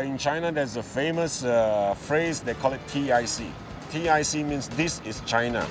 in China, there's a famous phrase, they call it TIC. TIC means this is China.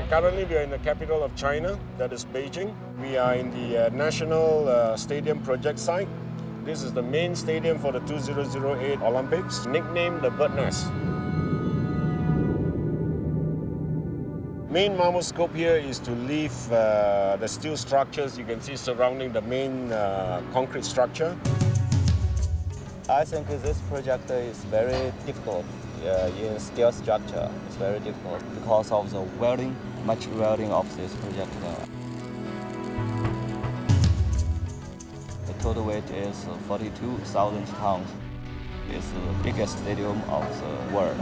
Currently, we are in the capital of China, that is Beijing. We are in the National Stadium project site. This is the main stadium for the 2008 Olympics, nicknamed the Bird Nest. Main Mammoet scope here is to leave the steel structures you can see surrounding the main concrete structure. I think this project is very difficult in steel structure. It's very difficult because of the welding, much welding of this project. The total weight is 42,000 tons. It's the biggest stadium of the world.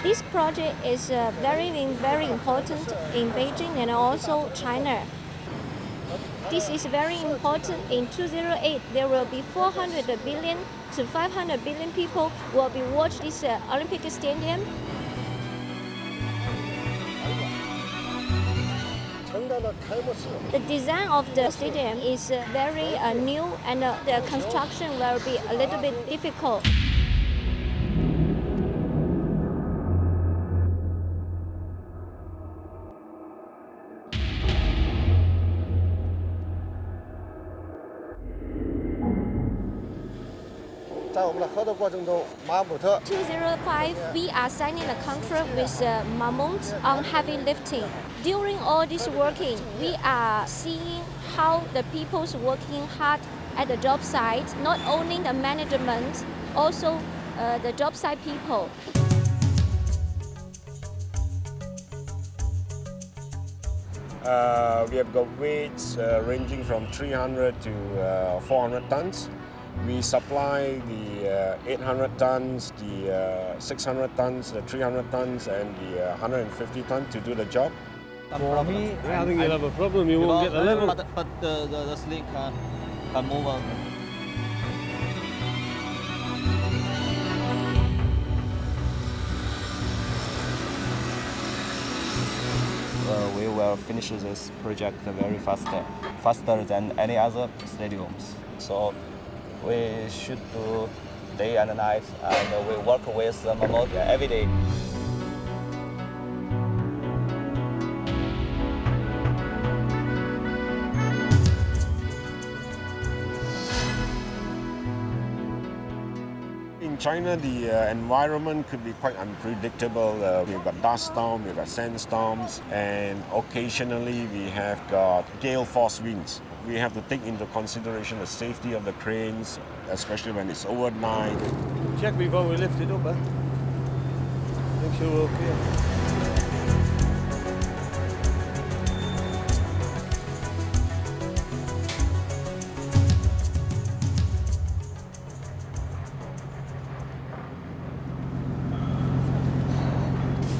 This project is very important in Beijing and also China. This is very important. In 2008, there will be 400 billion to 500 billion people will be watch this Olympic Stadium. The design of the stadium is very new and the construction will be a little bit difficult. In 2005, we are signing a contract with Mammoet on heavy lifting. During all this working, we are seeing how the people's working hard at the job site, not only the management, also the job site people. We have got weights ranging from 300 to 400 tons. We supply the 800 tons, the 600 tons, the 300 tons, and the 150 tons to do the job. For me, I think you'll have a problem. You won't get the level. But the sling can move on. We will finish this project very faster than any other stadiums. So we should do day and night, and we work with Mammoet every day. In China, the environment could be quite unpredictable. We've got dust storms, we've got sandstorms, and occasionally we have got gale force winds. We have to take into consideration the safety of the cranes, especially when it's overnight. Check before we lift it up, eh? Make sure we're okay.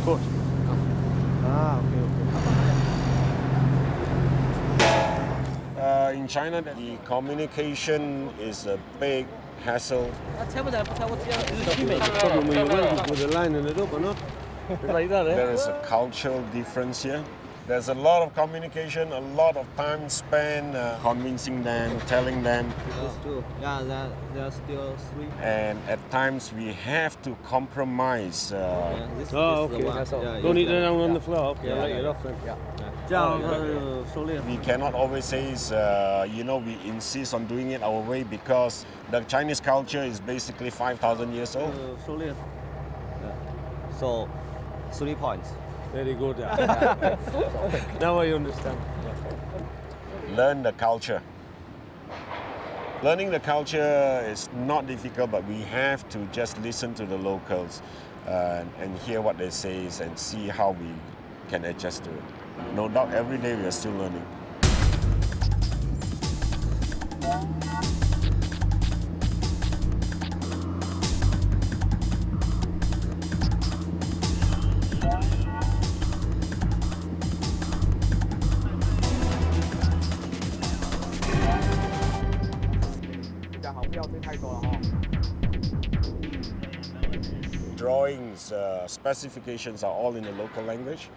Good. China, the communication is a big hassle. Problem when you're welding with the lining it up or not? It's like that, eh? There is a cultural difference here. There's a lot of communication, a lot of time spent convincing them, telling them. That's true. Yeah, there are still 3. And at times we have to compromise. This Oh, is the okay. one. Yeah, Don't eat yeah. it down on the floor. Okay, Yeah, I'll let yeah. it off then. Yeah. 这样熟练。 We cannot always say, we insist on doing it our way because the Chinese culture is basically 5,000 years old. 熟练。 So, 3 points. Very good. Now I understand. Learn the culture. Learning the culture is not difficult, but we have to just listen to the locals and hear what they say and see how we can adjust to it. No doubt every day we are still learning. Drawings, specifications are all in the local language.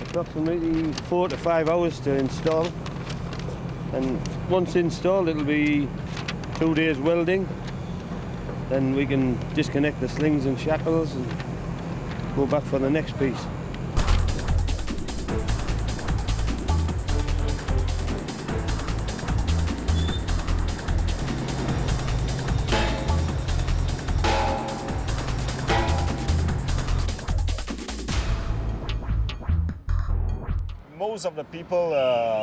Approximately 4 to 5 hours to install. And once installed, it'll be 2 days welding. Then we can disconnect the slings and shackles and go back for the next piece. Most of the people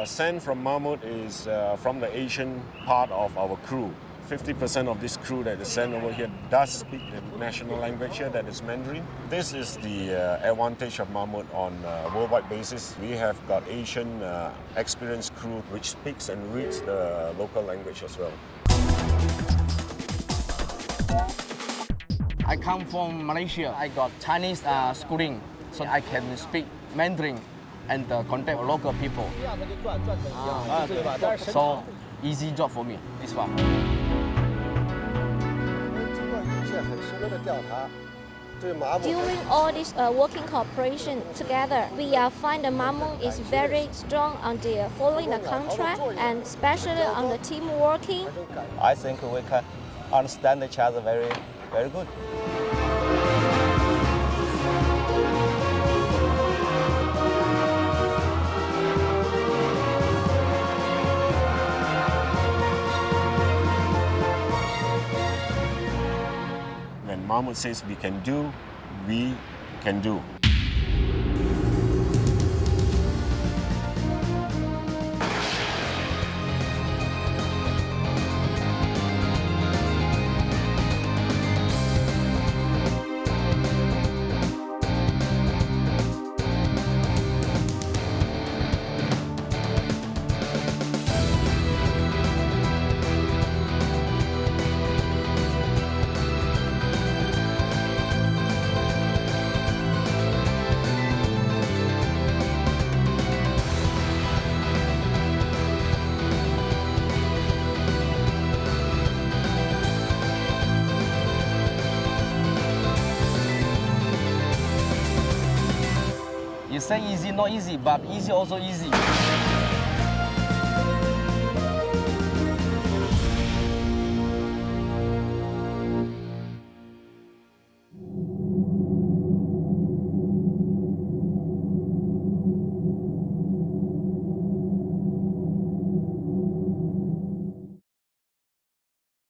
sent from Mammoet is from the Asian part of our crew. 50% of this crew that is sent over here does speak the national language here, that is Mandarin. This is the advantage of Mammoet on a worldwide basis. We have got Asian experienced crew which speaks and reads the local language as well. I come from Malaysia. I got Chinese schooling, so I can speak Mandarin and contact local people. So easy job for me, this one. During all this working cooperation together, we find the Mammoet is very strong on the following the contract and especially on the team working. I think we can understand each other very, very good. When Mammoet says we can do, we can do. You say easy, not easy, but easy also easy.